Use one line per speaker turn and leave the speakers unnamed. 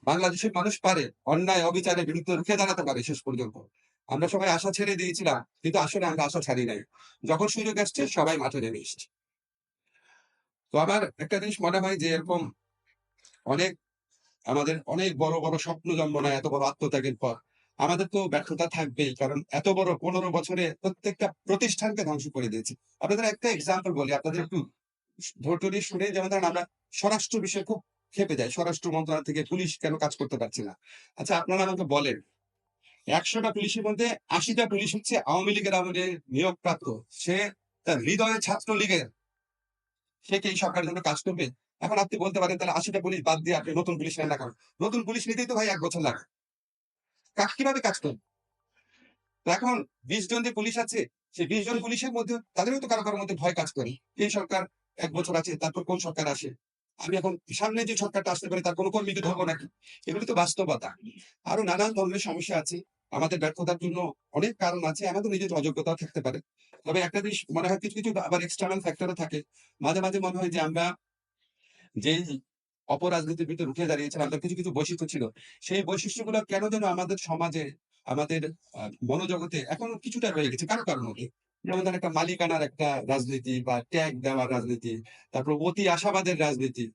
বাংলাদেশের মানুষ পারে অন্যায় অবিচারের বিরুদ্ধে রুখে দাঁড়াতে পারে শেষ পর্যন্ত। আমরা সবাই আশা ছেড়ে দিয়েছিলাম, কিন্তু আসলে আমরা আশা ছাড়ি নাই। যখন সুযোগ আসছে সবাই মাঠে নেমে এসছে। তো আমার একটা জিনিস মনে হয় যে এরকম অনেক আমাদের অনেক বড়, বড় স্বপ্ন জন্ম নেয় এত বড় আত্মত্যাগের পর। আমাদের তো ব্যর্থতা থাকবেই। কারণ এত বড় ১৫ বছরে প্রত্যেকটা প্রতিষ্ঠানকে ধ্বংস করে দিয়েছি। আপনাদের একটা এক্সাম্পল বলি, আপনাদের একটু ধৈর্য দিয়ে শুনে, যেমন ধরেন আমরা স্বরাষ্ট্র বিষয়ে খুব ক্ষেপে যাই। স্বরাষ্ট্র মন্ত্রণালয় থেকে পুলিশ কেন কাজ করতে পারছে না? আচ্ছা আপনারা আমাকে বলেন, ১০০ টা পুলিশের মধ্যে ৮০ টা পুলিশ হচ্ছে আওয়ামী লীগের আমলে নিয়োগপ্রাপ্ত। সে তার হৃদয়ে ছাত্রলীগের। সে কি এই সরকারের জন্য কাজ করবে? এখন আপনি বলতে পারেন তাহলে ৮০ টা পুলিশ বাদ দিয়ে আপনি নতুন পুলিশ নেন না কেন? নতুন পুলিশ নিতেই তো ভাই ১ বছর লাগে। কিভাবে কাজ করবে? তো এখন ২০ জন যে পুলিশ আছে, সেই ২০ জন পুলিশের মধ্যে তাদেরও তো কারো, কারো মধ্যে ভয় কাজ করে। এই সরকার ১ বছর আছে, তারপর কোন সরকার আসে? আমি এখন সামনে যে সরকারটা আসতে পারে তার কোন কর্মীকে ধরবো নাকি? এগুলো তো বাস্তবতা। আরো নানান ধরনের সমস্যা আছে। আমাদের ব্যর্থতার জন্য অনেক কারণ আছে। আমাদের নিজের অযোগ্যতাও থাকতে পারে। তবে একটা জিনিস মনে হয়, কিছু, কিছু আবার এক্সটার্নাল ফ্যাক্টরও থাকে। মাঝে, মাঝে মনে হয় যে আমরা যেই অপরাজনীতির ভিতরে উঠে দাঁড়িয়েছিলাম, তার কিছু, কিছু বৈশিষ্ট্য ছিল। সেই বৈশিষ্ট্যগুলো কেন যেন আমাদের সমাজে, আমাদের মনোজগতে এখনো কিছুটা রয়ে গেছে কারো, কারো মধ্যে। যেমন ধরেন একটা মালিকানার একটা রাজনীতি বা ট্যাগ দেওয়ার রাজনীতি, তারপর অতি আশাবাদের রাজনীতি।